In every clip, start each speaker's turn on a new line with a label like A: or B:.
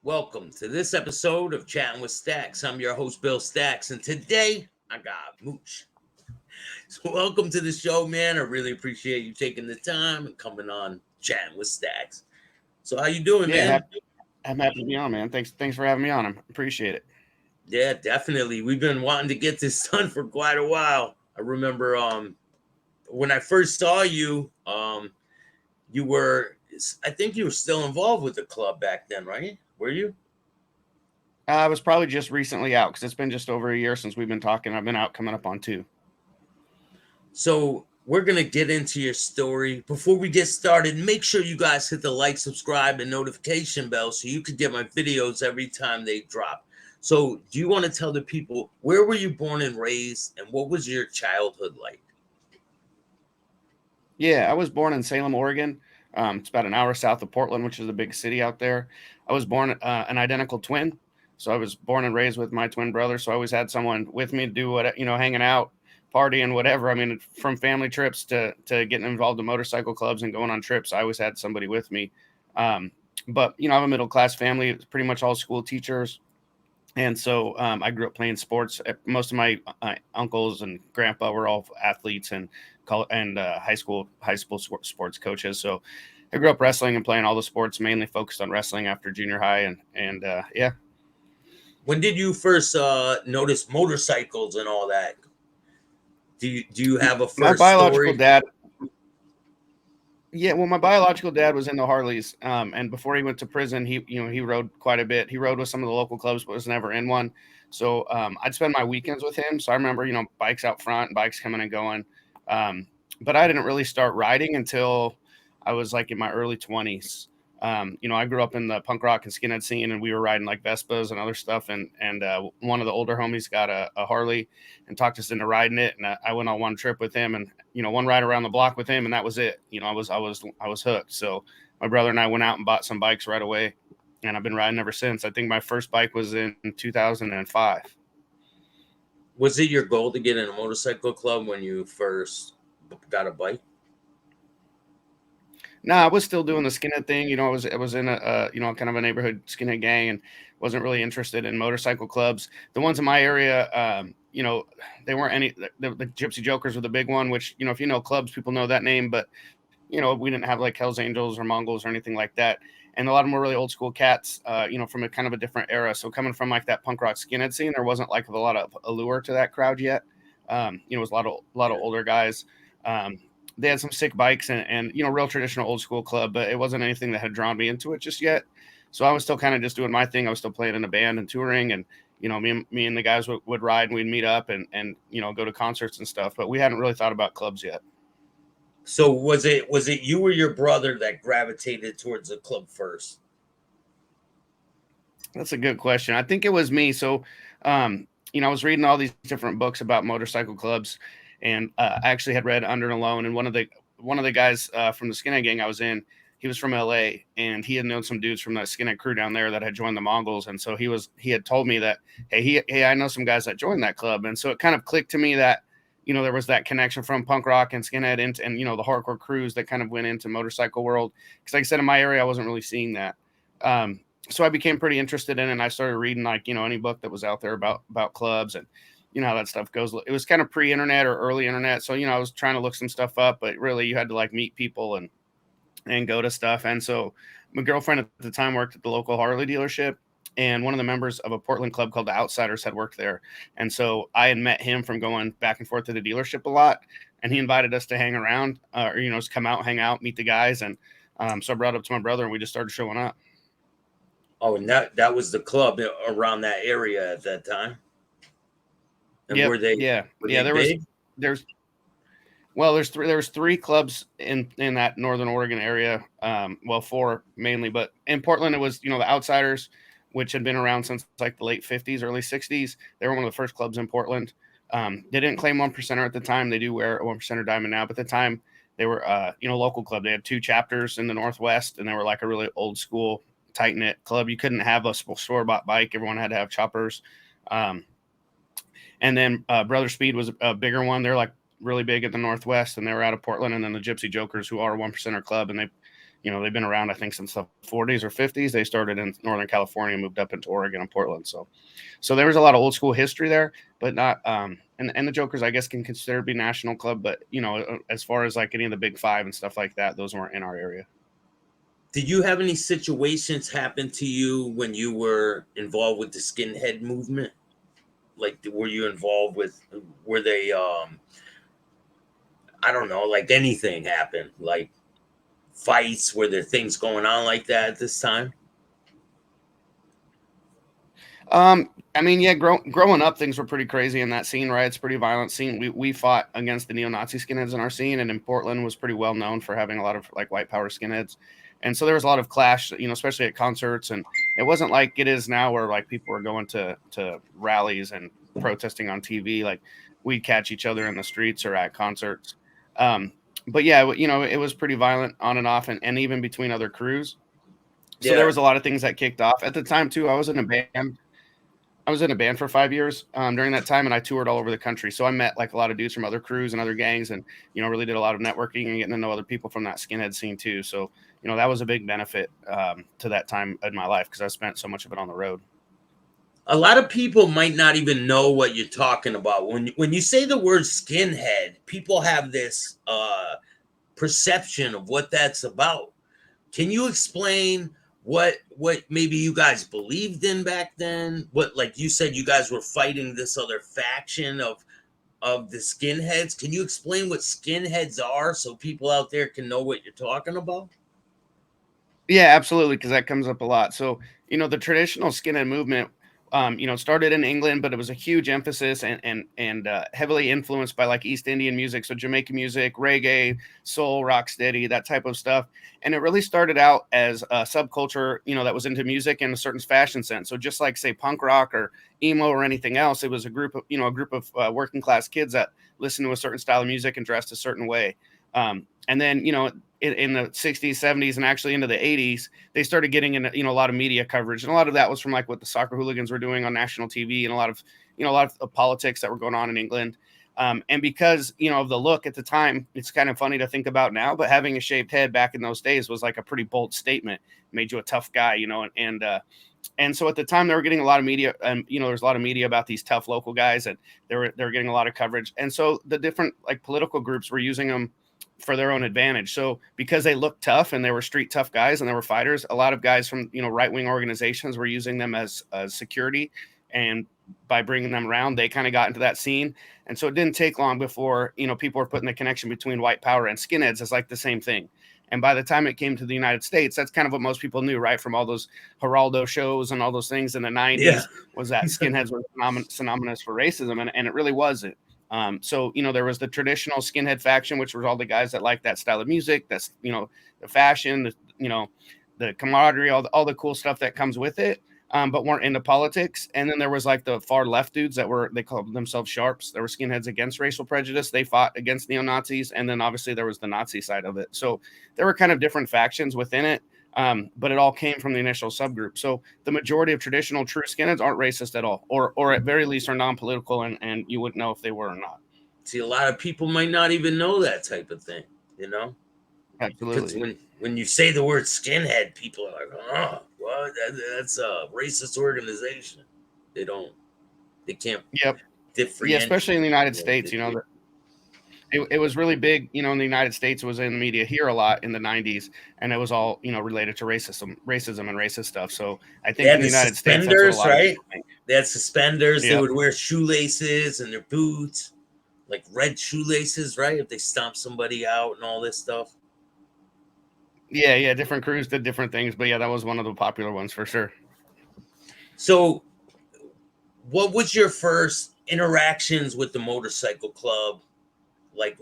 A: Welcome to this episode of Chatting with Staxx. I'm your host, Bill Staxx, and today I got Mooch. So, welcome to the show, man. I really appreciate you taking the time and coming on Chatting with Staxx. So, how you doing,
B: Yeah,
A: man?
B: I'm happy to be on, man. Thanks for having me on. I appreciate it.
A: Yeah, definitely. We've been wanting to get this done for quite a while. I remember when I first saw you, you were, I think you were still involved with the club back then, right? Were you?
B: I was probably just recently out because it's been just over a year since we've been talking. I've been out coming up on 2.
A: So we're gonna get into your story. Before we get started, make sure you guys hit the like, subscribe, and notification bell so you can get my videos every time they drop. So do you want to tell the people where were you born and raised and what was your childhood like?
B: Yeah, I was born in Salem, Oregon. It's about an hour south of Portland, which is a big city out there. I was born an identical twin, so I was born and raised with my twin brother. So I always had someone with me to do what hanging out, partying, whatever. I mean, from family trips to getting involved in motorcycle clubs and going on trips, I always had somebody with me. Um, but I have a middle class family. It's pretty much all school teachers. And so I grew up playing sports. Most of my uncles and grandpa were all athletes and high school sports coaches. So I grew up wrestling and playing all the sports, mainly focused on wrestling after junior high. And yeah.
A: When did you first notice motorcycles and all that? Do you have a
B: My
A: first
B: biological
A: story?
B: dad, yeah, well, my biological dad was into Harleys, and before he went to prison, he rode quite a bit. He rode with some of the local clubs, but was never in one. So I'd spend my weekends with him. So I remember, bikes out front, bikes coming and going. But I didn't really start riding until I was like in my early 20s. I grew up in the punk rock and skinhead scene, and we were riding like Vespas and other stuff. And one of the older homies got a Harley and talked us into riding it. And I went on one trip with him, and one ride around the block with him, and that was it. I was hooked. So my brother and I went out and bought some bikes right away, and I've been riding ever since. I think my first bike was in 2005.
A: Was it your goal to get in a motorcycle club when you first got a bike?
B: No, I was still doing the skinhead thing. I was in a kind of a neighborhood skinhead gang, and wasn't really interested in motorcycle clubs. The ones in my area, they weren't any. The Gypsy Jokers were the big one, which if you know clubs, people know that name. But we didn't have like Hell's Angels or Mongols or anything like that. And a lot of them were really old school cats, from a kind of a different era. So coming from like that punk rock skinhead scene, there wasn't like a lot of allure to that crowd yet. It was a lot of older guys. They had some sick bikes and real traditional old school club, but it wasn't anything that had drawn me into it just yet. So I was still kind of just doing my thing. I was still playing in a band and touring, and me and the guys would ride, and we'd meet up and go to concerts and stuff. But we hadn't really thought about clubs yet.
A: So was it you or your brother that gravitated towards the club first?
B: That's a good question. I think it was me. So, I was reading all these different books about motorcycle clubs, and I actually had read Under and Alone. And one of the guys from the Skinhead gang I was in, he was from LA, and he had known some dudes from the Skinhead crew down there that had joined the Mongols. And so he had told me that, hey, I know some guys that joined that club. And so it kind of clicked to me that there was that connection from punk rock and skinhead and the hardcore crews that kind of went into motorcycle world. Because like I said, in my area, I wasn't really seeing that. So I became pretty interested in it, and I started reading like any book that was out there about clubs, and how that stuff goes. It was kind of pre-internet or early internet, so I was trying to look some stuff up, but really you had to like meet people and go to stuff. And so my girlfriend at the time worked at the local Harley dealership, and one of the members of a Portland club called the Outsiders had worked there. And so I had met him from going back and forth to the dealership a lot, and he invited us to hang around, or just come out, hang out, meet the guys. And so I brought it up to my brother, and we just started showing up.
A: Oh, and that was the club around that area at that time. And
B: Yep.
A: were they
B: Yeah.
A: were
B: Yeah.
A: they big?
B: There's there was three clubs in that Northern Oregon area. Well, four mainly, but in Portland it was the Outsiders, which had been around since like the late '50s, early '60s. They were one of the first clubs in Portland. They didn't claim 1%er at the time. They do wear a 1%er diamond now, but at the time they were local club. They had two chapters in the Northwest, and they were like a really old school, tight knit club. You couldn't have a store bought bike. Everyone had to have choppers. Um, and then Brother Speed was a bigger one. They're like really big at the Northwest, and they were out of Portland. And then the Gypsy Jokers, who are a 1%er club, and they've been around, I think, since the 40s or 50s. They started in Northern California, moved up into Oregon and Portland. So there was a lot of old school history there, but not and the Jokers, I guess, can consider to be national club, but as far as like any of the big five and stuff like that, those weren't in our area.
A: Did you have any situations happen to you when you were involved with the skinhead movement? Like, were you involved with? Were they? I don't know. Like anything happened? Like fights? Were there things going on like that at this time?
B: I mean, yeah, growing up, things were pretty crazy in that scene, right? It's a pretty violent scene. We fought against the neo-Nazi skinheads in our scene, and in Portland was pretty well known for having a lot of like white power skinheads. And so there was a lot of clash, especially at concerts. And it wasn't like it is now where like people were going to rallies and protesting on TV. Like we'd catch each other in the streets or at concerts. But yeah, it was pretty violent on and off, and even between other crews. So there
A: Yeah.
B: was a lot of things that kicked off at the time too. I was in a band for 5 years during that time, and I toured all over the country. So I met like a lot of dudes from other crews and other gangs, and really did a lot of networking and getting to know other people from that skinhead scene too. So that was a big benefit to that time in my life because I spent so much of it on the road.
A: A lot of people might not even know what you're talking about. When you say the word skinhead, people have this perception of what that's about. Can you explain what maybe you guys believed in back then? What, like you said, you guys were fighting this other faction of the skinheads. Can you explain what skinheads are so people out there can know what you're talking about?
B: Yeah, absolutely, because that comes up a lot. So, the traditional skinhead movement, started in England, but it was a huge emphasis and heavily influenced by like East Indian music, so Jamaican music, reggae, soul, rock steady, that type of stuff. And it really started out as a subculture, that was into music and a certain fashion sense. So just like say punk rock or emo or anything else, it was a group of working class kids that listened to a certain style of music and dressed a certain way. And then, in the 60s, 70s, and actually into the 80s, they started getting into, a lot of media coverage. And a lot of that was from like what the soccer hooligans were doing on national TV and a lot of politics that were going on in England. And because, of the look at the time, it's kind of funny to think about now, but having a shaved head back in those days was like a pretty bold statement, made you a tough guy, and so at the time they were getting a lot of media, and there's a lot of media about these tough local guys, and they were getting a lot of coverage. And so the different like political groups were using them for their own advantage. So because they looked tough and they were street tough guys and they were fighters, a lot of guys from right-wing organizations were using them as security. And by bringing them around, they kind of got into that scene. And so it didn't take long before people were putting the connection between white power and skinheads as like the same thing. And by the time it came to the United States, that's kind of what most people knew, right? From all those Geraldo shows and all those things in the 90s,
A: Yeah.
B: was that skinheads were synonymous for racism. And it really wasn't. So, there was the traditional skinhead faction, which was all the guys that like that style of music, that's, the fashion, the camaraderie, all the cool stuff that comes with it, but weren't into politics. And then there was like the far left dudes they called themselves sharps. There were skinheads against racial prejudice. They fought against neo-Nazis. And then obviously there was the Nazi side of it. So there were kind of different factions within it. But it all came from the initial subgroup. So the majority of traditional true skinheads aren't racist at all, or at very least are non-political, and you wouldn't know if they were or not.
A: See, a lot of people might not even know that type of thing, because
B: Absolutely.
A: when you say the word skinhead, people are like, oh, well, that's a racist organization. They don't, they can't
B: Yep. Yeah,
A: differentiate.
B: especially in the United States, it was really big, in the United States. It was in the media here a lot in the 90s, and it was all, related to racism and racist stuff. So I
A: They
B: think in
A: had
B: the
A: the
B: United States, that's what a
A: suspenders,
B: lot of
A: right?
B: people think.
A: They had suspenders. They
B: Yep.
A: would wear shoelaces and their boots, like red shoelaces, right? If they stomp somebody out and all this stuff.
B: Yeah, yeah, different crews did different things, but yeah, that was one of the popular ones for sure.
A: So, what was your first interactions with the motorcycle club? Like,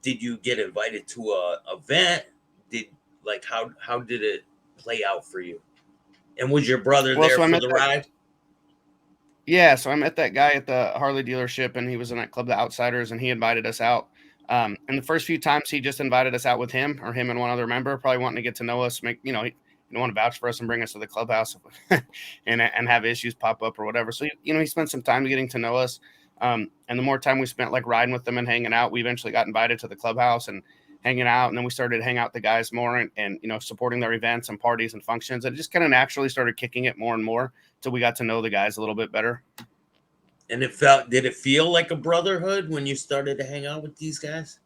A: did you get invited to a event? Did like how did it play out for you? And was your brother
B: Well,
A: there
B: so I
A: for
B: met
A: the
B: that
A: ride?
B: Yeah, so I met that guy at the Harley dealership, and he was in that club, The Outsiders, and he invited us out. And the first few times, he just invited us out with him and one other member, probably wanting to get to know us, he didn't want to vouch for us and bring us to the clubhouse and have issues pop up or whatever. So, he spent some time getting to know us. And the more time we spent like riding with them and hanging out, we eventually got invited to the clubhouse. And hanging out, and then we started to hang out with the guys more, and you know, supporting their events and parties and functions. And it just kind of naturally started kicking it more and more till we got to know the guys a little bit better.
A: And did it feel like a brotherhood when you started to hang out with these guys?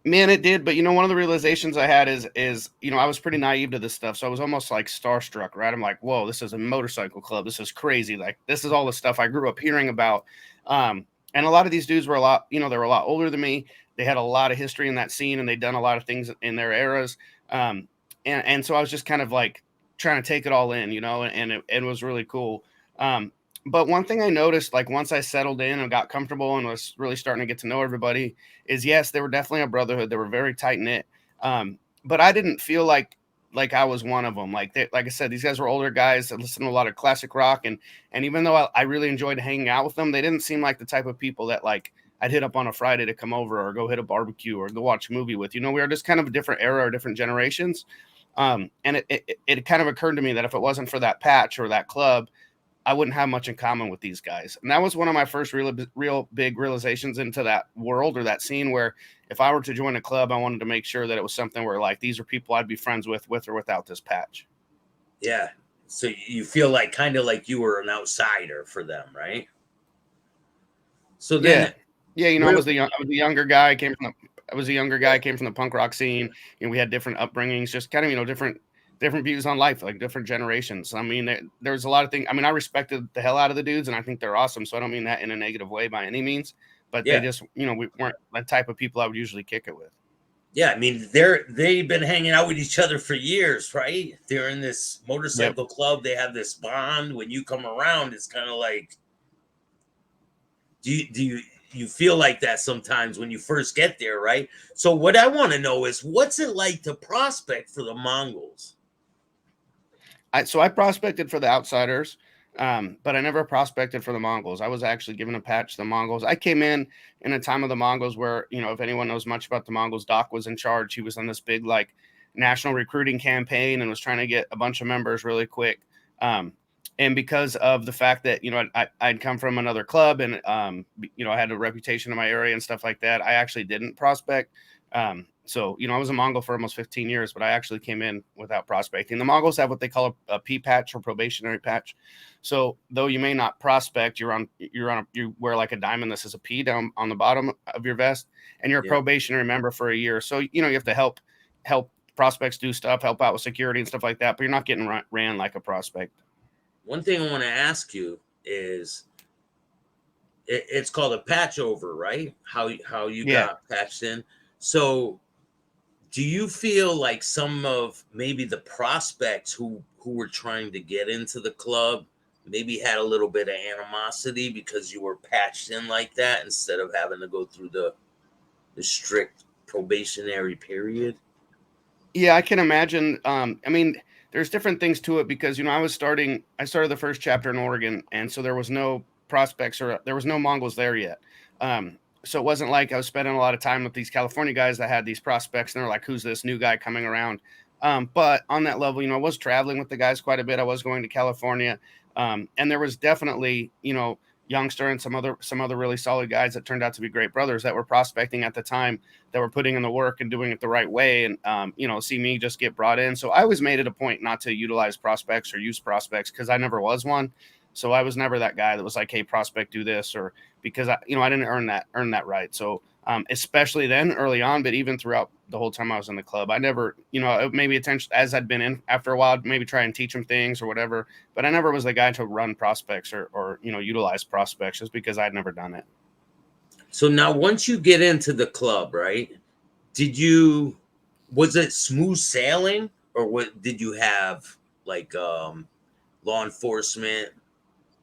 B: Man, it did. But you know, one of the realizations I had is you know, I was pretty naive to this stuff, so I was almost like starstruck, right? I'm like, whoa, this is a motorcycle club. This is crazy. Like, this is all the stuff I grew up hearing about. And a lot of these dudes were a lot, you know, they were a lot older than me. They had a lot of history in that scene, and they'd done a lot of things in their eras. And so I was just kind of like trying to take it all in, you know, and it was really cool. But one thing I noticed, like once I settled in and got comfortable and was really starting to get to know everybody, is yes, they were definitely a brotherhood. They were very tight knit. But I didn't feel like I was one of them. Like I said, these guys were older guys that listened to a lot of classic rock, and even though I really enjoyed hanging out with them, they didn't seem like the type of people that like I'd hit up on a Friday to come over or go hit a barbecue or go watch a movie with. You know, we were just kind of a different era or different generations. And it kind of occurred to me that if it wasn't for that patch or that club, I wouldn't have much in common with these guys. And that was one of my first real big realizations into that world or that scene, where if I were to join a club, I wanted to make sure that it was something where like these are people I'd be friends with or without this patch.
A: Yeah. So you feel like kind of like you were an outsider for them, right? So
B: Yeah.
A: then
B: Yeah, you know,
A: where,
B: I was the younger guy, I was a younger guy, came from the punk rock scene. You know, we had different upbringings, just kind of, you know, different views on life, like different generations. I mean, there's a lot of things. I mean, I respected the hell out of the dudes, and I think they're awesome. So I don't mean that in a negative way by any means, but they
A: yeah.
B: just, you know, we weren't the type of people I would usually kick it with.
A: Yeah, I mean they've been hanging out with each other for years, right? They're in this
B: Yep.
A: motorcycle club. They have this bond. When you come around, it's kind of like, do you feel like that sometimes when you first get there, right? So what I want to know is, what's it like to prospect for the Mongols?
B: So I prospected for the outsiders, but I never prospected for the Mongols. I was actually given a patch to the Mongols. I came in a time of the Mongols where, you know, if anyone knows much about the Mongols, Doc was in charge. He was on this big like national recruiting campaign and was trying to get a bunch of members really quick. Um, and because of the fact that, you know, I'd come from another club, and you know, I had a reputation in my area and stuff like that, I actually didn't prospect. So, you know, I was a Mongol for almost 15 years, but I actually came in without prospecting. The Mongols have what they call a P patch or probationary patch. So, though you may not prospect, you wear like a diamond. This is a P down on the bottom of your vest, and you're a
A: Yeah.
B: probationary member for a year. So, you know, you have to help prospects do stuff, help out with security and stuff like that, but you're not getting ran like a prospect.
A: One thing I want to ask you is, it's called a patch over, right? How you
B: Yeah.
A: got patched in. So do you feel like some of maybe the prospects who were trying to get into the club maybe had a little bit of animosity because you were patched in like that instead of having to go through the strict probationary period?
B: Yeah, I can imagine. I mean, there's different things to it because, you know, I started the first chapter in Oregon, and so there was no prospects or there was no Mongols there yet. So it wasn't like I was spending a lot of time with these California guys that had these prospects, and they're like, "Who's this new guy coming around?" But on that level, you know, I was traveling with the guys quite a bit. I was going to California, and there was definitely, you know, Youngster and some other really solid guys that turned out to be great brothers that were prospecting at the time, that were putting in the work and doing it the right way, and you know, see me just get brought in. So I always made it a point not to utilize prospects or use prospects because I never was one. So I was never that guy that was like, "Hey, prospect, do this," or because I didn't earn that right. So especially then early on, but even throughout the whole time I was in the club, I never, you know, maybe attention as I'd been in after a while, maybe try and teach them things or whatever. But I never was the guy to run prospects or you know, utilize prospects just because I'd never done it.
A: So now once you get into the club, right? Did you Was it smooth sailing, or what did you have like law enforcement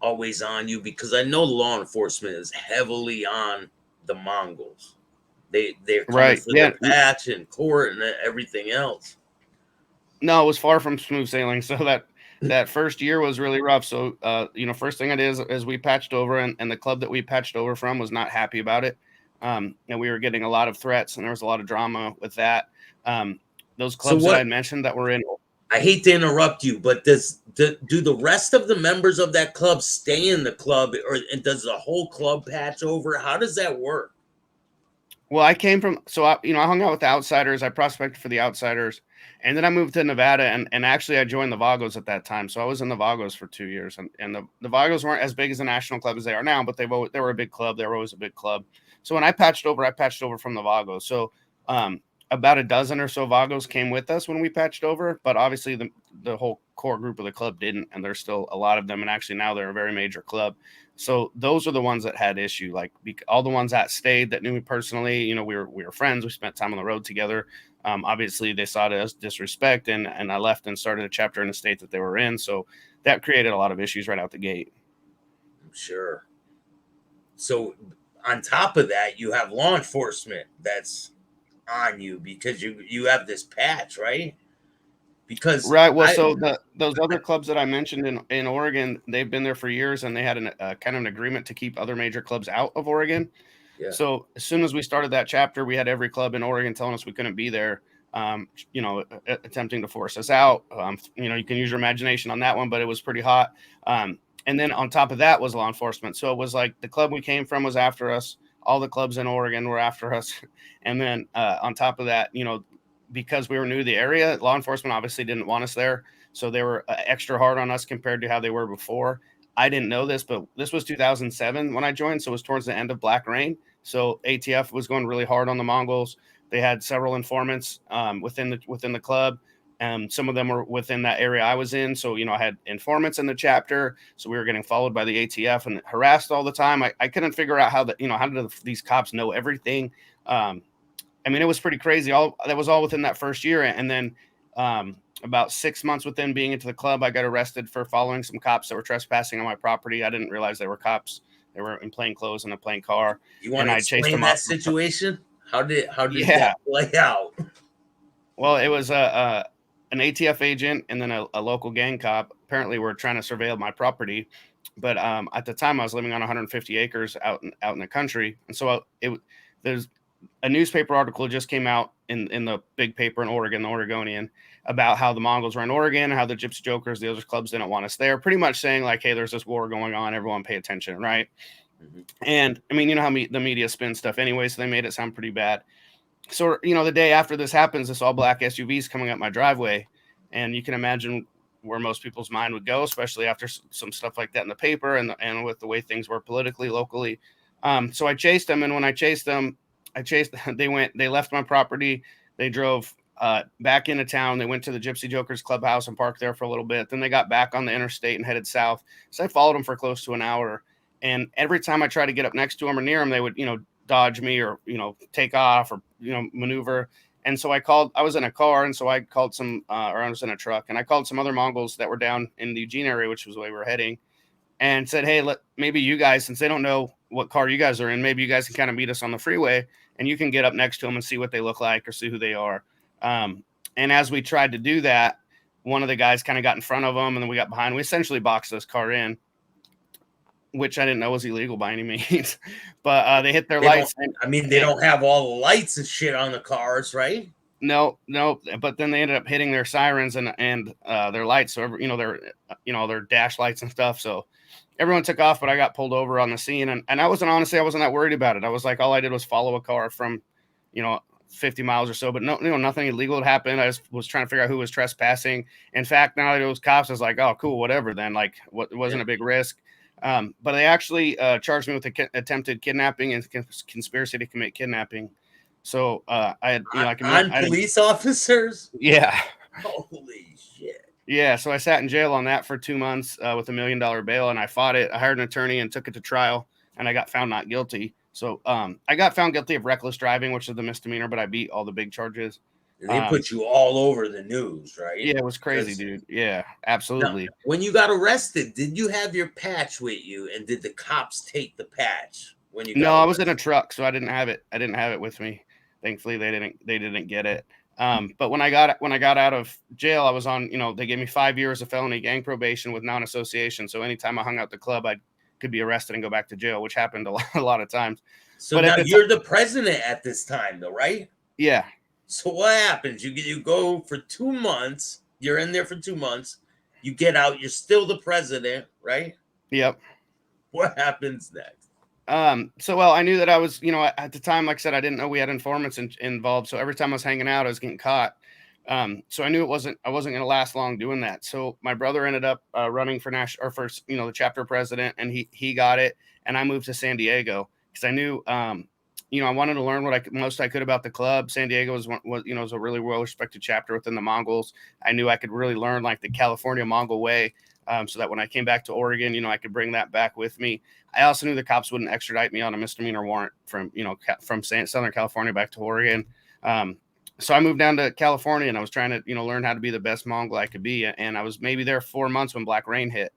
A: always on you? Because I know law enforcement is heavily on the Mongols. They're coming
B: Right.
A: for
B: Yeah.
A: the patch and court and everything else.
B: No, it was far from smooth sailing. So that first year was really rough. So you know, first thing I did is we patched over, and the club that we patched over from was not happy about it. And we were getting a lot of threats, and there was a lot of drama with that. Those
A: So
B: clubs that I
A: what?
B: mentioned that were in.
A: I hate to interrupt you, but do the rest of the members of that club stay in the club, or and does the whole club patch over? How does that work?
B: Well, I came from, so I hung out with the outsiders. I prospected for the outsiders, and then I moved to Nevada, and actually I joined the Vagos at that time. So I was in the Vagos for 2 years, and the Vagos weren't as big as a national club as they are now, but they were a big club. They were always a big club. So when I patched over from the Vagos. So about a dozen or so Vagos came with us when we patched over, but obviously the whole core group of the club didn't, and there's still a lot of them, and actually now they're a very major club. So those are the ones that had issue. Like all the ones that stayed that knew me personally, we were friends. We spent time on the road together. Obviously, they saw it as disrespect, and I left and started a chapter in the state that they were in. So that created a lot of issues right out the gate.
A: I'm sure. So on top of that, you have law enforcement that's on you because you have this patch, right? Because
B: Right. Well, so those other clubs that I mentioned in Oregon, they've been there for years, and they had kind of an agreement to keep other major clubs out of Oregon.
A: yeah,
B: So as soon as we started that chapter, we had every club in Oregon telling us we couldn't be there, attempting to force us out. You can use your imagination on that one, but it was pretty hot. And then on top of that was law enforcement. So it was like the club we came from was after us. All the clubs in Oregon were after us. And then on top of that, because we were new to the area, law enforcement obviously didn't want us there. So they were extra hard on us compared to how they were before. I didn't know this, but this was 2007 when I joined. So it was towards the end of Black Rain. So ATF was going really hard on the Mongols. They had several informants within the club. Some of them were within that area I was in. So, I had informants in the chapter. So we were getting followed by the ATF and harassed all the time. I couldn't figure out how did these cops know everything? It was pretty crazy. That was all within that first year. And then about 6 months within being into the club, I got arrested for following some cops that were trespassing on my property. I didn't realize they were cops. They were in plain clothes in a plain car.
A: you want to
B: I chased
A: explain
B: them
A: that
B: up.
A: situation? How did
B: Yeah.
A: that play out?
B: Well, it was an ATF agent and then a local gang cop. Apparently, were trying to surveil my property, but at the time I was living on 150 acres out in the country, and so there's a newspaper article just came out in the big paper in Oregon, the Oregonian, about how the Mongols were in Oregon, how the Gypsy Jokers, the other clubs didn't want us there, pretty much saying like, hey, there's this war going on, everyone pay attention, right? Mm-hmm. And how the media spins stuff anyway, so they made it sound pretty bad. So, the day after this happens, this all black SUV is coming up my driveway, and you can imagine where most people's mind would go, especially after some stuff like that in the paper and with the way things were politically, locally. So I chased them, and when I chased them, they left my property. They drove back into town. They went to the Gypsy Jokers clubhouse and parked there for a little bit. Then they got back on the interstate and headed south. So I followed them for close to an hour. And every time I tried to get up next to them or near them, they would, dodge me or, take off or, maneuver. And so I was in a car. And so I called or I was in a truck, and I called some other Mongols that were down in the Eugene area, which was the way we were heading, and said, hey, maybe you guys, since they don't know what car you guys are in, maybe you guys can kind of meet us on the freeway and you can get up next to them and see what they look like or see who they are. And as we tried to do that, one of the guys kind of got in front of them, and then we got behind. We essentially boxed this car in, which I didn't know was illegal by any means. But they hit their lights.
A: They don't have all the lights and shit on the cars, right?
B: No. But then they ended up hitting their sirens and their lights. So, their dash lights and stuff. So everyone took off, but I got pulled over on the scene. And I wasn't that worried about it. I was like, all I did was follow a car from, 50 miles or so, but nothing illegal had happened. I just was trying to figure out who was trespassing. In fact, now that it was cops, I was like, oh, cool, whatever then. Like, it wasn't a big risk. But they actually charged me with attempted kidnapping and conspiracy to commit kidnapping. So I had,
A: police officers.
B: Yeah.
A: Holy shit.
B: Yeah. So I sat in jail on that for 2 months with $1 million bail, and I fought it. I hired an attorney and took it to trial, and I got found not guilty. So I got found guilty of reckless driving, which is the misdemeanor, but I beat all the big charges.
A: They put you all over the news, right?
B: Yeah, it was crazy, dude. Yeah, absolutely.
A: Now, when you got arrested, did you have your patch with you, and did the cops take the patch when you got
B: arrested? I was in a truck, so I didn't have it with me. Thankfully, they didn't get it. But when I got out of jail, I was on, they gave me 5 years of felony gang probation with non-association. So anytime I hung out the club, I could be arrested and go back to jail, which happened a lot of times.
A: So but now you're the president at this time, though, right?
B: Yeah.
A: So what happens? You go for 2 months. You're in there for 2 months. You get out. You're still the president, right?
B: Yep.
A: What happens next?
B: Well, I knew that I was, at the time, like I said, I didn't know we had informants involved. So every time I was hanging out, I was getting caught. So I knew I wasn't going to last long doing that. So my brother ended up running for national, or for, the chapter president, and he got it. And I moved to San Diego because I knew, I wanted to learn what most I could about the club. San Diego was a really well respected chapter within the Mongols. I knew I could really learn like the California Mongol way. So that when I came back to Oregon, I could bring that back with me. I also knew the cops wouldn't extradite me on a misdemeanor warrant from Southern California back to Oregon. So I moved down to California, and I was trying to, learn how to be the best Mongol I could be. And I was maybe there 4 months when Black Rain hit.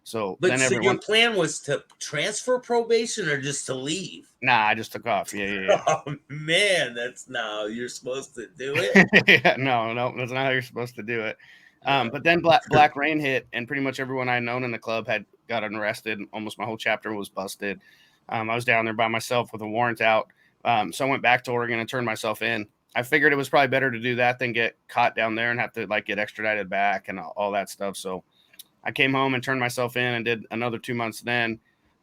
B: So
A: But
B: then
A: so your
B: everyone,
A: plan was to transfer probation or just to leave?
B: I just took off. Yeah.
A: Oh man, that's now you're supposed to do it.
B: Yeah, no, that's not how you're supposed to do it.
A: No.
B: But then Black Rain hit, and pretty much everyone I had known in the club had gotten arrested. Almost my whole chapter was busted. I was down there by myself with a warrant out. So I went back to Oregon and turned myself in. I figured it was probably better to do that than get caught down there and have to like get extradited back and all that stuff. So I came home and turned myself in and did another 2 months then.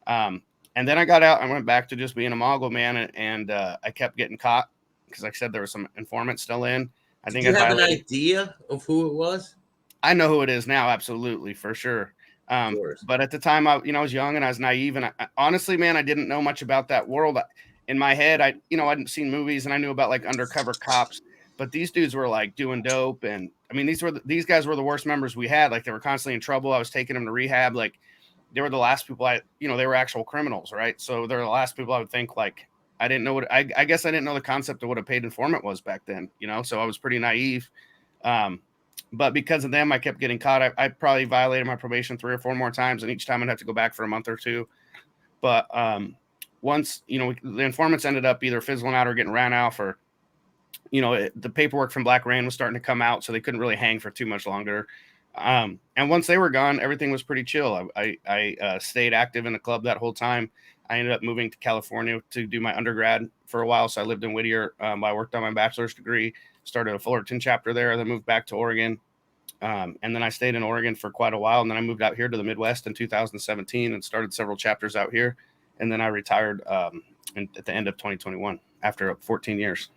B: And then I got out and went back to just being a Mongol, man. And I kept getting caught because, like I said, there were some informants still in. I
A: Did
B: think
A: you
B: I
A: have an
B: violated.
A: idea of who it was?
B: I know who it is now, absolutely, for sure.
A: Of course.
B: But at the time, I was young and I was naive, and honestly, man, I didn't know much about that world. In my head, I hadn't seen movies, and I knew about like undercover cops, but these dudes were like doing dope, and I mean, these guys were the worst members we had. Like they were constantly in trouble. I was taking them to rehab. Like they were the last people they were actual criminals, right? So they're the last people I would think like. I didn't know I guess I didn't know the concept of what a paid informant was back then, so I was pretty naive. But because of them, I kept getting caught. I probably violated my probation 3 or 4 more times, and each time I'd have to go back for a month or two. But once, the informants ended up either fizzling out or getting ran off, or, the paperwork from Black Rain was starting to come out, so they couldn't really hang for too much longer. And once they were gone, everything was pretty chill. I stayed active in the club that whole time. I ended up moving to California to do my undergrad for a while. So I lived in Whittier. I worked on my bachelor's degree, started a Fullerton chapter there, then moved back to Oregon. And then I stayed in Oregon for quite a while. And then I moved out here to the Midwest in 2017 and started several chapters out here. And then I retired at the end of 2021 after 14 years.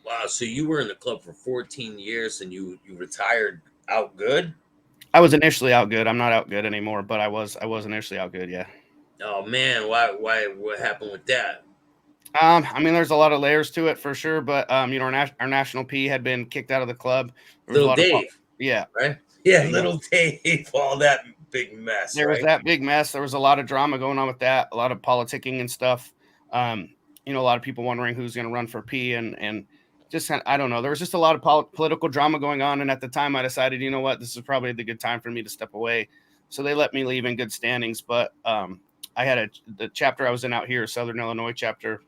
A: Wow, so you were in the club for 14 years and you retired out good?
B: I was initially out good. I'm not out good anymore, but I was initially out good. Yeah.
A: Oh man, why what happened with that?
B: I mean, there's a lot of layers to it for sure, but our national P had been kicked out of the club. There was a
A: Little
B: lot of
A: Dave,
B: yeah,
A: right? Yeah,
B: yeah.
A: little Dave, all that big mess,
B: There was
A: right?
B: that big mess. There was a lot of drama going on with that, a lot of politicking and stuff. A lot of people wondering who's going to run for P, and just I don't know. There was just a lot of political drama going on, and at the time, I decided, you know what, this is probably the good time for me to step away. So they let me leave in good standings. But I had the chapter I was in out here, Southern Illinois chapter.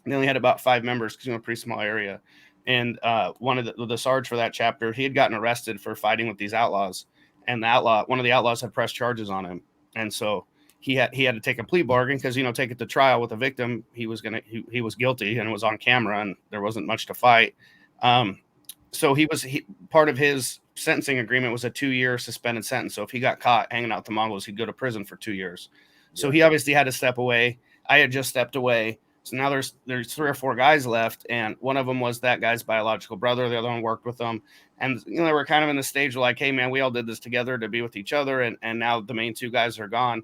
B: They only had about 5 members because a pretty small area. And one of the sarge for that chapter, he had gotten arrested for fighting with these outlaws, and one of the outlaws had pressed charges on him, and so he had to take a plea bargain because take it to trial with the victim. He was guilty, and it was on camera, and there wasn't much to fight. So part of his sentencing agreement was a 2-year suspended sentence. So if he got caught hanging out with the Mongols, he'd go to prison for 2 years. So he obviously had to step away. I had just stepped away. So now there's 3 or 4 guys left, and one of them was that guy's biological brother. The other one worked with them, and they were kind of in the stage of like, hey man, we all did this together to be with each other, and now the main 2 guys are gone.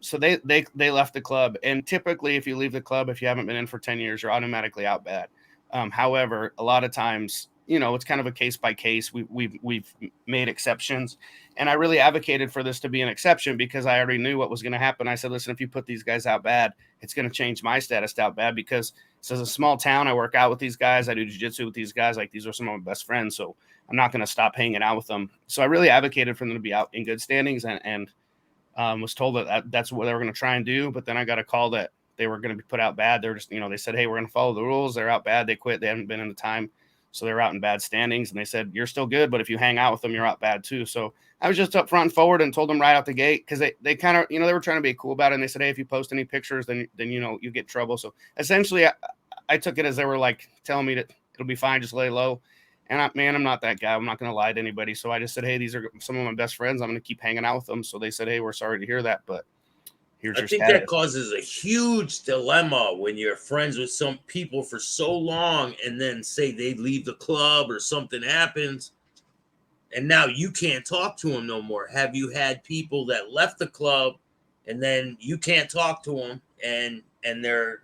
B: So they left the club, and typically if you leave the club, if you haven't been in for 10 years, you're automatically out bad. However, a lot of times, it's kind of a case by case. We've made exceptions, and I really advocated for this to be an exception because I already knew what was going to happen. I said, listen, if you put these guys out bad, it's going to change my status to out bad because this is a small town. I work out with these guys. I do jiu-jitsu with these guys. Like these are some of my best friends. So I'm not going to stop hanging out with them. So I really advocated for them to be out in good standings and was told that's what they were going to try and do. But then I got a call that they were going to be put out bad. They're just, they said, hey, we're going to follow the rules. They're out bad. They quit. They haven't been in the time. So they're out in bad standings, and they said, you're still good, but if you hang out with them, you're out bad too. So I was just up front and forward and told them right out the gate because they kind of, they were trying to be cool about it. And they said, hey, if you post any pictures, then you get trouble. So essentially, I took it as they were like telling me that it'll be fine, just lay low. And I'm not that guy. I'm not going to lie to anybody. So I just said, hey, these are some of my best friends. I'm going to keep hanging out with them. So they said, hey, we're sorry to hear that, but Here's
A: I
B: your
A: think that
B: status.
A: causes a huge dilemma when you're friends with some people for so long and then say they leave the club or something happens and now you can't talk to them no more. Have you had people that left the club and then you can't talk to them and they're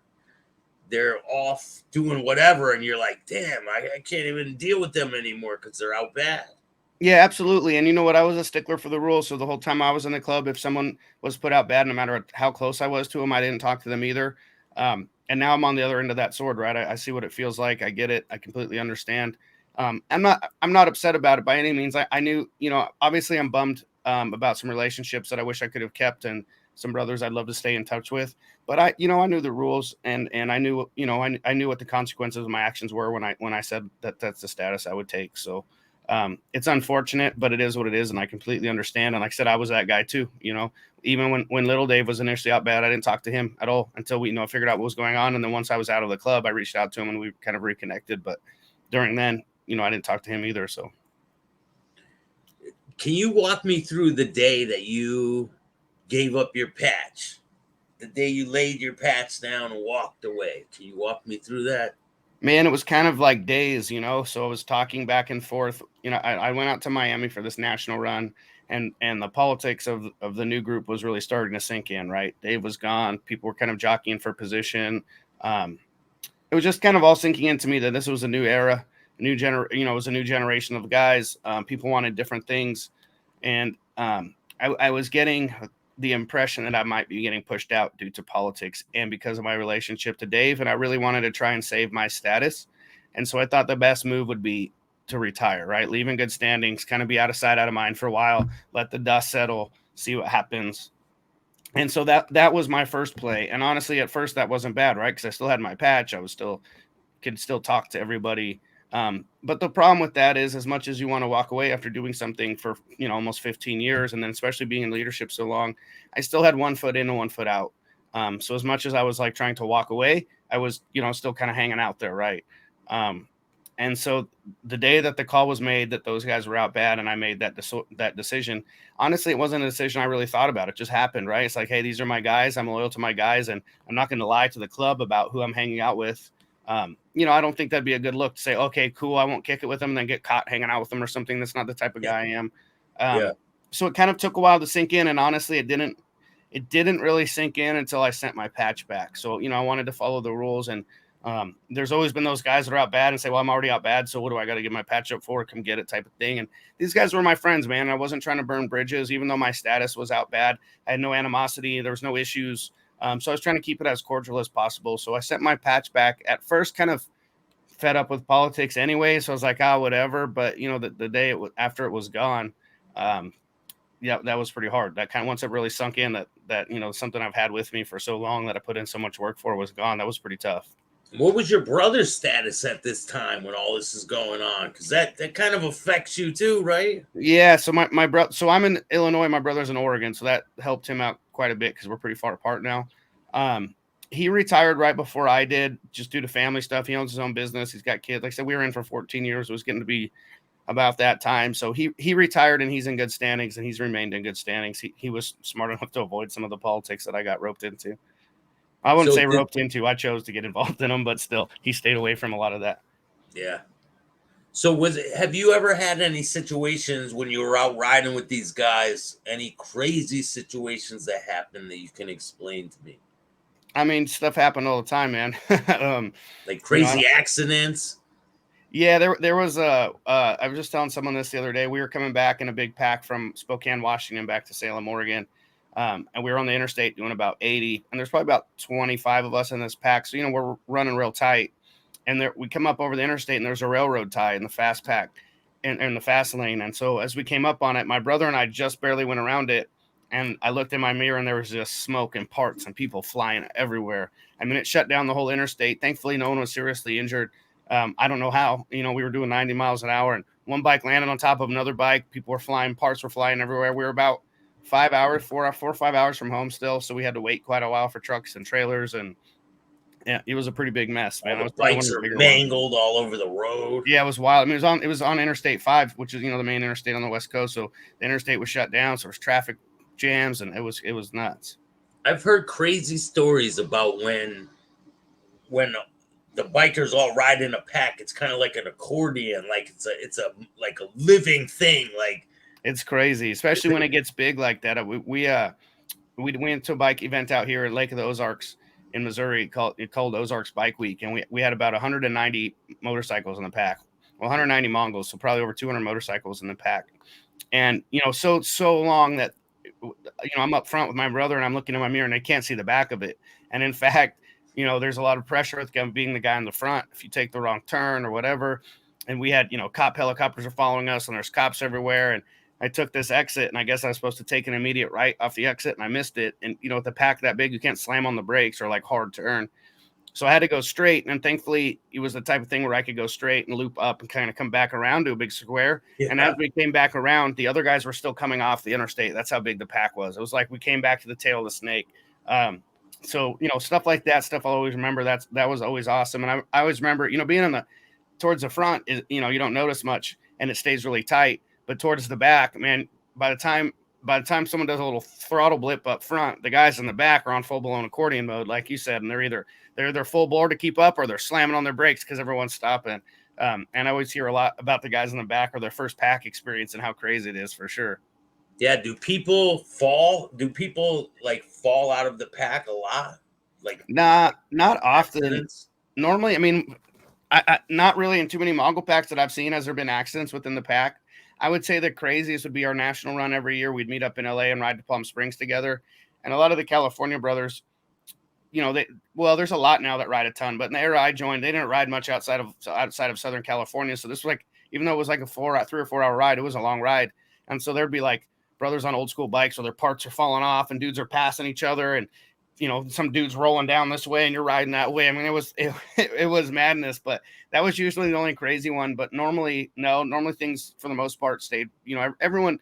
A: off doing whatever and you're like, damn, I can't even deal with them anymore because they're out bad.
B: Yeah, absolutely. And you know what? I was a stickler for the rules. So the whole time I was in the club, if someone was put out bad, no matter how close I was to them, I didn't talk to them either. And now I'm on the other end of that sword, right? I see what it feels like. I get it. I completely understand. I'm not upset about it by any means. I knew, obviously I'm bummed about some relationships that I wish I could have kept and some brothers I'd love to stay in touch with. But I knew the rules and I knew, I knew what the consequences of my actions were when I said that that's the status I would take. So it's unfortunate, but it is what it is, and I completely understand. And like I said, I was that guy too. Even when little Dave was initially out bad, I didn't talk to him at all until we, figured out what was going on. And then once I was out of the club, I reached out to him and we kind of reconnected. But during then, I didn't talk to him either. So,
A: Can you walk me through the day that you gave up your patch? The day you laid your patch down and walked away. Can you walk me through that?
B: man, it was kind of like days, So I was talking back and forth. I went out to Miami for this national run, and the politics of the new group was really starting to sink in. Right, Dave was gone. People were kind of jockeying for position. Um, it was just kind of all sinking into me that this was a new era, it was a new generation of guys. People wanted different things, and I was getting the impression that I might be getting pushed out due to politics and because of my relationship to Dave. And I really wanted to try and save my status. And so I thought the best move would be to retire, right? Leave in good standings, kind of be out of sight, out of mind for a while, let the dust settle, see what happens. And so that was my first play. And honestly, at first that wasn't bad, right? Because I still had my patch. I was still could still talk to everybody. But the problem with that is, as much as you want to walk away after doing something for almost 15 years, and then especially being in leadership so long, I still had 1 foot in and 1 foot out. So as much as I was like trying to walk away, I was still kind of hanging out there, right? And so the day that the call was made that those guys were out bad, and I made that decision, honestly, it wasn't a decision I really thought about. It just happened, right? It's like, hey, these are my guys. I'm loyal to my guys, and I'm not going to lie to the club about who I'm hanging out with. I don't think that'd be a good look to say, okay, cool, I won't kick it with them and then get caught hanging out with them or something. That's not the type of guy I am.
A: Yeah.
B: So it kind of took a while to sink in, and honestly, it didn't really sink in until I sent my patch back. So, I wanted to follow the rules, and there's always been those guys that are out bad and say, well, I'm already out bad, so what do I got to get my patch up for? Come get it type of thing. And these guys were my friends, man. I wasn't trying to burn bridges, even though my status was out bad. I had no animosity. There was no issues. So I was trying to keep it as cordial as possible. So I sent my patch back at first, kind of fed up with politics anyway. So I was like, whatever. But the day after it was gone, yeah, that was pretty hard. That kind of, once it really sunk in that something I've had with me for so long that I put in so much work for was gone. That was pretty tough.
A: What was your brother's status at this time when all this is going on? Because that kind of affects you too, right?
B: Yeah. So my brother, so I'm in Illinois. My brother's in Oregon, so that helped him out quite a bit because we're pretty far apart now. He retired right before I did, just due to family stuff. He owns his own business. He's got kids. Like I said, we were in for 14 years. It was getting to be about that time. So he retired, and he's in good standings, and he's remained in good standings. He was smart enough to avoid some of the politics that I got roped into. I wouldn't say roped into. I chose to get involved in them, but still, he stayed away from a lot of that.
A: Yeah. So have you ever had any situations when you were out riding with these guys, any crazy situations that happened that you can explain to me?
B: I mean, stuff happened all the time, man.
A: Like crazy accidents?
B: Yeah, there was I was just telling someone this the other day. We were coming back in a big pack from Spokane, Washington, back to Salem, Oregon. And we were on the interstate doing about 80, and there's probably about 25 of us in this pack. So, we're running real tight. And we come up over the interstate, and there's a railroad tie in the fast pack in the fast lane. And so as we came up on it, my brother and I just barely went around it. And I looked in my mirror, and there was just smoke and parts and people flying everywhere. I mean, it shut down the whole interstate. Thankfully, no one was seriously injured. I don't know how. We were doing 90 miles an hour, and one bike landed on top of another bike. People were flying, parts were flying everywhere. We were about 5 hours, 4 or 5 hours from home still, so we had to wait quite a while for trucks and trailers, and yeah, it was a pretty big mess, man.
A: All
B: That
A: the
B: was probably one
A: bikes
B: of the
A: are
B: bigger ones.
A: mangled all over the road.
B: Yeah, it was wild. I mean, it was on Interstate 5, which is the main interstate on the West Coast. So the interstate was shut down, so there was traffic jams, and it was nuts.
A: I've heard crazy stories about when the bikers all ride in a pack. It's kind of like an accordion, like it's a like a living thing. Like
B: It's crazy, especially when it gets big like that. We went to a bike event out here at Lake of the Ozarks in Missouri called Ozarks Bike Week, and we had about 190 motorcycles in the pack. Well, 190 Mongols, so probably over 200 motorcycles in the pack. And so long that I'm up front with my brother and I'm looking in my mirror and I can't see the back of it. And in fact, there's a lot of pressure with being the guy in the front. If you take the wrong turn or whatever, and we had cop helicopters are following us and there's cops everywhere. And I took this exit and I guess I was supposed to take an immediate right off the exit and I missed it. And with the pack that big, you can't slam on the brakes or like hard turn. So I had to go straight, and thankfully it was the type of thing where I could go straight and loop up and kind of come back around to a big square.
A: yeah,
B: And as we came back around, the other guys were still coming off the interstate. That's how big the pack was. It was like we came back to the tail of the snake. So stuff like that, stuff I'll always remember. That was always awesome. And I always remember, being towards the front is, you don't notice much and it stays really tight. But towards the back, man, by the time someone does a little throttle blip up front, the guys in the back are on full blown accordion mode, like you said, and they're either full bore to keep up or they're slamming on their brakes because everyone's stopping. And I always hear a lot about the guys in the back or their first pack experience and how crazy it is for sure.
A: Yeah. Do people fall? Do people like fall out of the pack a lot? Like
B: Not often.
A: accidents?
B: Normally, I mean, I not really in too many Mongol packs that I've seen has there been accidents within the pack. I would say the craziest would be our national run every year. We'd meet up in LA and ride to Palm Springs together. And a lot of the California brothers, there's a lot now that ride a ton, but in the era I joined, they didn't ride much outside of Southern California. So this was like, even though it was like a 3 or 4 hour ride, it was a long ride. And so there'd be like brothers on old school bikes where their parts are falling off and dudes are passing each other. And, some dudes rolling down this way and you're riding that way. I mean, it was madness, but that was usually the only crazy one. But normally things for the most part stayed, everyone,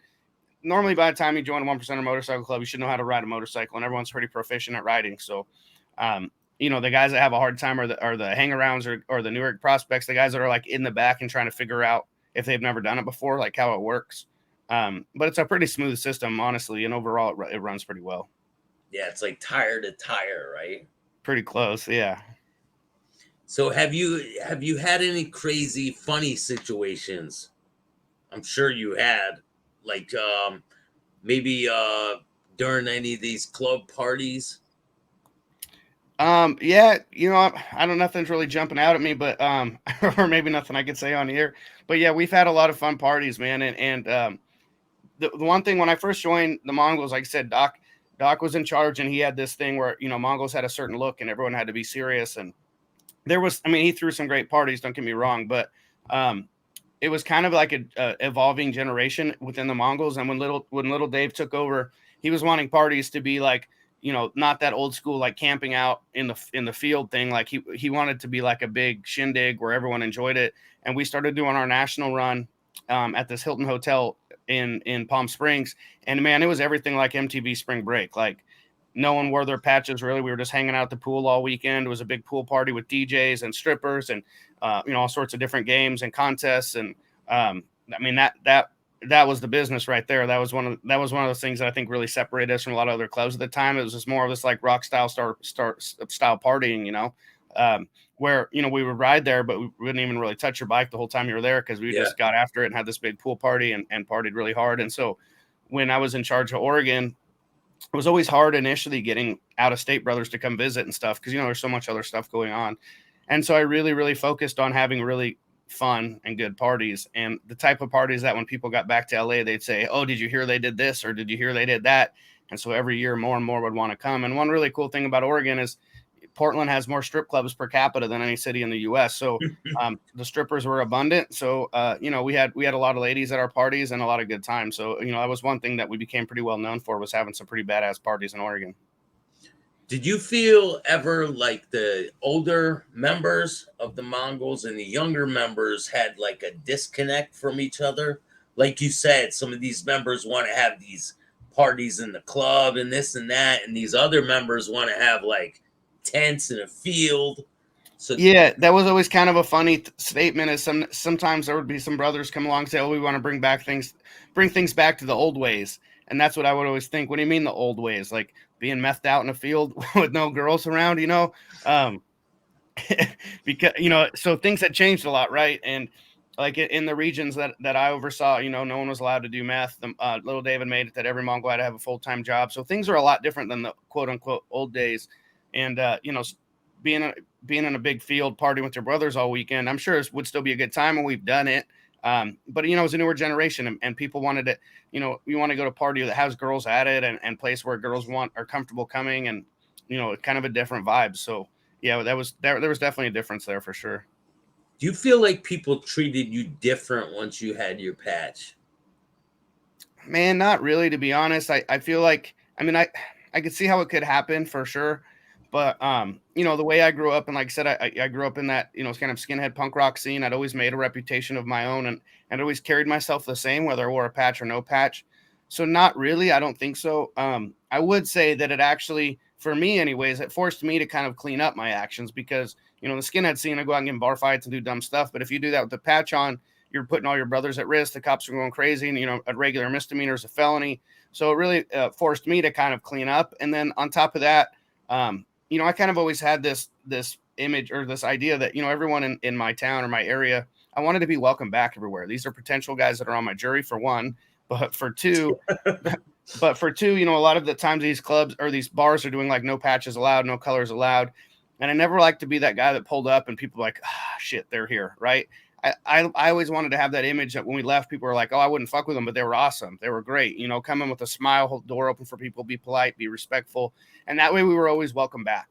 B: normally by the time you join a 1% motorcycle club, you should know how to ride a motorcycle and everyone's pretty proficient at riding. So, the guys that have a hard time are the hang-arounds or the newer prospects, the guys that are like in the back and trying to figure out if they've never done it before, like how it works. But it's a pretty smooth system, honestly, and overall it runs pretty well.
A: Yeah, it's like tire to tire, right?
B: Pretty close, yeah.
A: So have you had any crazy funny situations? I'm sure you had, like maybe during any of these club parties.
B: Yeah, I don't nothing's really jumping out at me, but or maybe nothing I could say on here. But yeah, we've had a lot of fun parties, man. And the one thing when I first joined the Mongols, like I said, Doc was in charge, and he had this thing where Mongols had a certain look, and everyone had to be serious. And he threw some great parties. Don't get me wrong, but it was kind of like a evolving generation within the Mongols. And when little Dave took over, he was wanting parties to be like, not that old school, like camping out in the field thing. Like he wanted to be like a big shindig where everyone enjoyed it. And we started doing our national run at this Hilton Hotel in Palm Springs. And man, it was everything like MTV Spring Break. Like no one wore their patches really. We were just hanging out at the pool all weekend. It was a big pool party with DJs and strippers and all sorts of different games and contests. And that was the business right there. That was one of those things that I think really separated us from a lot of other clubs at the time. It was just more of this like rock style style partying, where we would ride there, but we wouldn't even really touch your bike the whole time you were there because we just got after it and had this big pool party and partied really hard. And so when I was in charge of Oregon, it was always hard initially getting out of state brothers to come visit and stuff because there's so much other stuff going on. And so I really, really focused on having really fun and good parties, and the type of parties that when people got back to LA, they'd say, "Oh, did you hear they did this?" or "Did you hear they did that?" And so every year more and more would want to come. And one really cool thing about Oregon is Portland has more strip clubs per capita than any city in the US. So the strippers were abundant. So we had a lot of ladies at our parties and a lot of good times. So that was one thing that we became pretty well known for, was having some pretty badass parties in Oregon.
A: Did you feel ever like the older members of the Mongols and the younger members had like a disconnect from each other? Like you said, some of these members want to have these parties in the club and this and that, and these other members want to have like tents in a field. So
B: yeah, that was always kind of a funny statement. Is sometimes there would be some brothers come along and say, "Oh, we want to bring things back to the old ways." And that's what I would always think. What do you mean the old ways? Like being methed out in a field with no girls around, you know? Because, you know, so things had changed a lot, right? And like in the regions that I oversaw, you know, no one was allowed to do meth. Little David made it that every Mongol had to have a full-time job. So things are a lot different than the quote unquote old days. And you know, being a, being in a big field, partying with your brothers all weekend, I'm sure it would still be a good time, and we've done it. But you know, it's a newer generation, and people wanted to, you know, you want to go to a party that has girls at it, and place where girls are comfortable coming, and you know, kind of a different vibe. So yeah, there was definitely a difference there for sure.
A: Do you feel like people treated you different once you had your patch?
B: Man, not really, to be honest. I feel like, I mean, I could see how it could happen for sure. But you know, the way I grew up, and like I said, I grew up in that, you know, kind of skinhead punk rock scene. I'd always made a reputation of my own, and always carried myself the same, whether I wore a patch or no patch. So not really, I don't think so. I would say that it actually, for me anyways, it forced me to kind of clean up my actions, because you know, the skinhead scene, I go out and get in bar fights and do dumb stuff. But if you do that with the patch on, you're putting all your brothers at risk. The cops are going crazy, and you know, a regular misdemeanor is a felony. So it really forced me to kind of clean up. And then on top of that, you know, I kind of always had this image, or this idea, that you know, everyone in my town or my area, I wanted to be welcome back everywhere. These are potential guys that are on my jury, for one, but for two, you know, a lot of the times these clubs or these bars are doing like no patches allowed, no colors allowed. And I never liked to be that guy that pulled up and people like, ah, shit, they're here, right? I always wanted to have that image that when we left, people were like, oh, I wouldn't fuck with them, but they were awesome. They were great. You know, come in with a smile, hold the door open for people, be polite, be respectful. And that way we were always welcome back.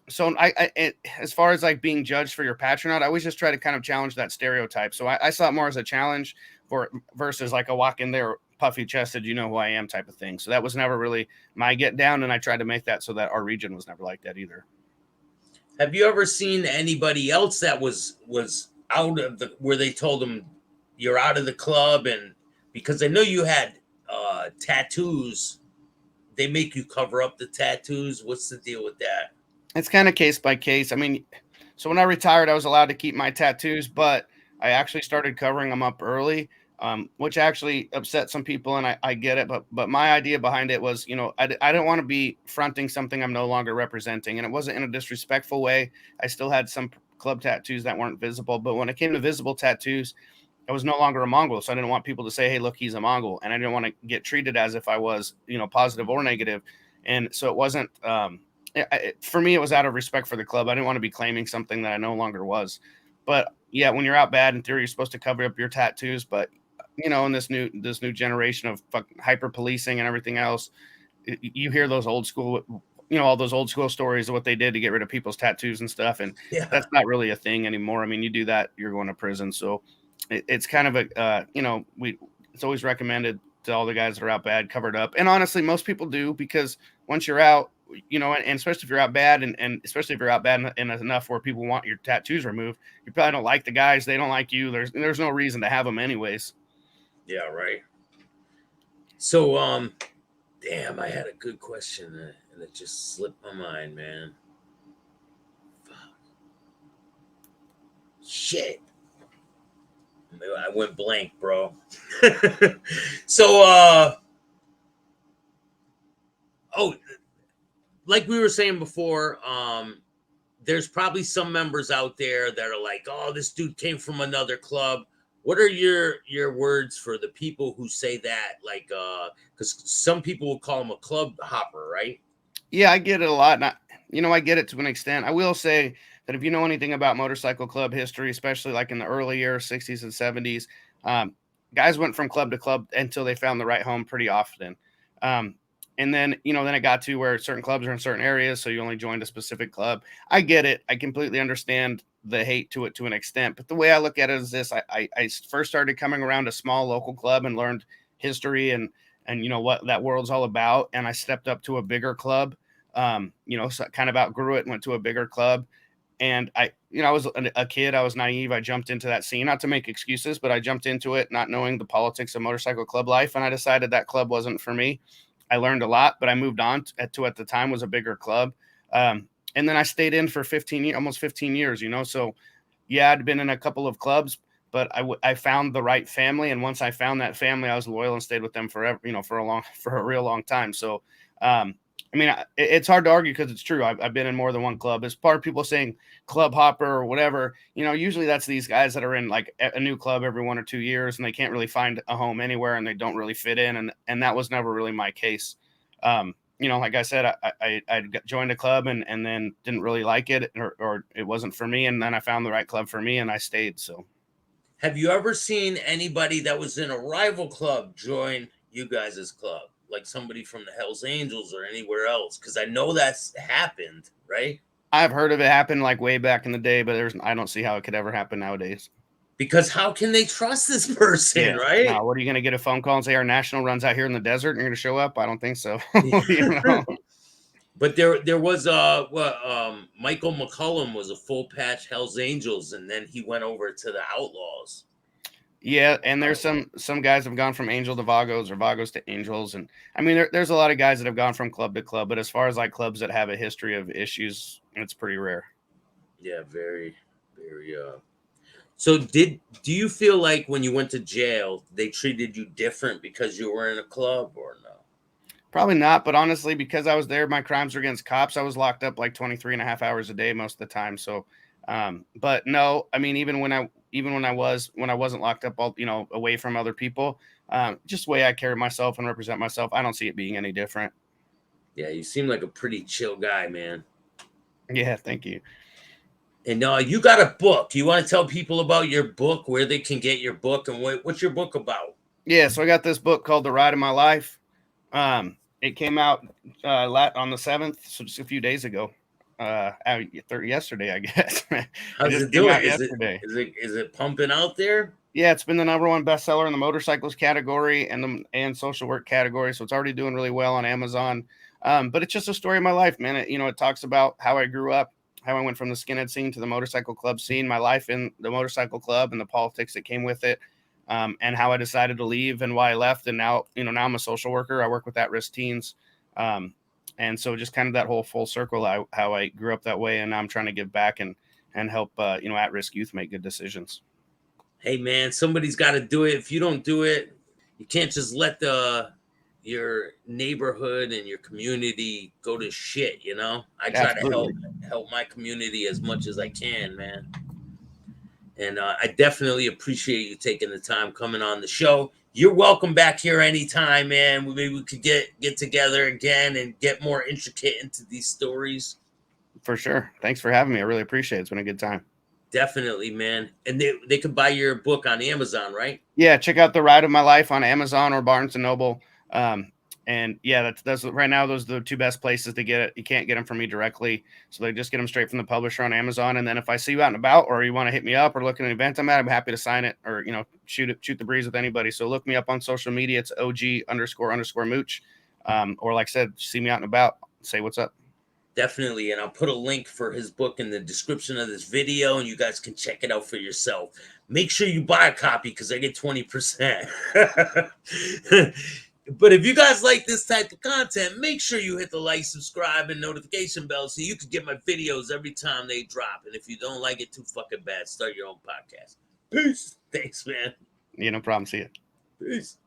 B: So as far as like being judged for your patch or not, I always just try to kind of challenge that stereotype. So I saw it more as a challenge versus like a walk in there puffy chested, you know who I am type of thing. So that was never really my get down. And I tried to make that so that our region was never like that either.
A: Have you ever seen anybody else that was out of the where they told them you're out of the club? And because I know you had tattoos, they make you cover up the tattoos. What's the deal with that?
B: It's kind of case by case. I mean, so when I retired, I was allowed to keep my tattoos, but I actually started covering them up early, which actually upset some people, and I get it. But my idea behind it was, you know, I didn't want to be fronting something I'm no longer representing, and it wasn't in a disrespectful way. I still had some club tattoos that weren't visible, but when it came to visible tattoos, I was no longer a Mongol, so I didn't want people to say, "Hey, look, he's a Mongol," and I didn't want to get treated as if I was, you know, positive or negative. And so it wasn't. For me, it was out of respect for the club. I didn't want to be claiming something that I no longer was. But yeah, when you're out bad, in theory, you're supposed to cover up your tattoos. But you know, in this new generation of hyper policing and everything else, you hear those old school, you know, all those old school stories of what they did to get rid of people's tattoos and stuff, and
A: Yeah.
B: that's not really a thing anymore. I mean, you do that, you're going to prison. So it's kind of a, you know, it's always recommended to all the guys that are out bad, covered up. And honestly, most people do, because once you're out, you know, and especially if you're out bad, and especially if you're out bad and enough where people want your tattoos removed, you probably don't like the guys. They don't like you. There's no reason to have them anyways.
A: Yeah, right. So damn, I had a good question and it just slipped my mind, man. Fuck. Shit. I went blank, bro. So oh, like we were saying before, there's probably some members out there that are like, "Oh, this dude came from another club." What are your words for the people who say that? Like, because some people will call him a club hopper, right?
B: Yeah, I get it a lot. And you know, I get it to an extent. I will say that if you know anything about motorcycle club history, especially like in the early years, 60s and 70s, um, guys went from club to club until they found the right home pretty often. Um, and then, you know, then it got to where certain clubs are in certain areas. So you only joined a specific club. I get it. I completely understand the hate to it to an extent. But the way I look at it is this: I first started coming around a small local club and learned history and you know what that world's all about. And I stepped up to a bigger club, you know, so kind of outgrew it and went to a bigger club. And you know, I was a kid. I was naive. I jumped into that scene, not to make excuses, but I jumped into it not knowing the politics of motorcycle club life. And I decided that club wasn't for me. I learned a lot, but I moved on to at the time was a bigger club. And then I stayed in for 15 years, almost 15 years, you know. So yeah, I'd been in a couple of clubs, but I found the right family, and once I found that family, I was loyal and stayed with them forever, for a real long time. So, I mean, it's hard to argue because it's true. I've been in more than one club. As part of people saying club hopper or whatever, usually that's these guys that are in like a new club every 1 or 2 years and they can't really find a home anywhere and they don't really fit in. And that was never really my case. Like I said, I joined a club and then didn't really like it or it wasn't for me. And then I found the right club for me and I stayed. So.
A: Have you ever seen anybody that was in a rival club join you guys' club? Like somebody from the Hells Angels or anywhere else? Because I know that's happened, right?
B: I've heard of it happen like way back in the day, but I don't see how it could ever happen nowadays.
A: Because how can they trust this person,
B: Yeah.
A: right?
B: Now, what are you going to get a phone call and say our national runs out here in the desert and you're going to show up? I don't think so.
A: But there was Michael McCullum was a full patch Hells Angels, and then he went over to the Outlaws.
B: Yeah, and there's some guys have gone from Angel to Vagos or Vagos to Angels, and I mean there's a lot of guys that have gone from club to club, but as far as like clubs that have a history of issues, it's pretty rare.
A: Yeah, very, very. So do you feel like when you went to jail, they treated you different because you were in a club, or no?
B: Probably not, but honestly, because I was there, my crimes were against cops. I was locked up like 23 and a half hours a day most of the time. So, but no, I mean, even when I wasn't locked up, all, away from other people, just the way I carry myself and represent myself, I don't see it being any different.
A: Yeah, you seem like a pretty chill guy, man.
B: Yeah, thank you.
A: And you got a book. You want to tell people about your book, where they can get your book, and what's your book about?
B: Yeah, so I got this book called The Ride of My Life. It came out on the 7th, so just a few days ago. Yesterday, I guess.
A: How's it doing? Is it pumping out there?
B: Yeah, it's been the #1 bestseller in the motorcycles category and social work category, so it's already doing really well on Amazon. But it's just a story of my life, man. It talks about how I grew up, how I went from the skinhead scene to the motorcycle club scene, my life in the motorcycle club and the politics that came with it, and how I decided to leave and why I left. And now I'm a social worker. I work with at-risk teens. And so just kind of that whole full circle, how I grew up that way. And now I'm trying to give back and help, at-risk youth make good decisions.
A: Hey man, somebody's got to do it. If you don't do it, you can't just let your neighborhood and your community go to shit. I try
B: Absolutely.
A: to help my community as much as I can, man. And I definitely appreciate you taking the time coming on the show. You're welcome back here anytime, man. Maybe we could get together again and get more intricate into these stories.
B: For sure. Thanks for having me. I really appreciate it. It's been a good time.
A: Definitely, man. And they could buy your book on Amazon, right?
B: Yeah, check out The Ride of My Life on Amazon or Barnes and Noble. And yeah, that's right now, those are the two best places to get it. You can't get them from me directly, so they just get them straight from the publisher on Amazon. And then if I see you out and about, or you want to hit me up or look at an event I'm at, I'm happy to sign it or shoot the breeze with anybody. So look me up on social media. It's OG__Mooch. Or like I said, see me out and about. Say what's up.
A: Definitely. And I'll put a link for his book in the description of this video, and you guys can check it out for yourself. Make sure you buy a copy because I get 20%. But if you guys like this type of content, make sure you hit the like, subscribe, and notification bell so you can get my videos every time they drop. And if you don't like it too fucking bad, start your own podcast. Peace. Thanks, man.
B: Yeah, no problem. See you.
A: Peace.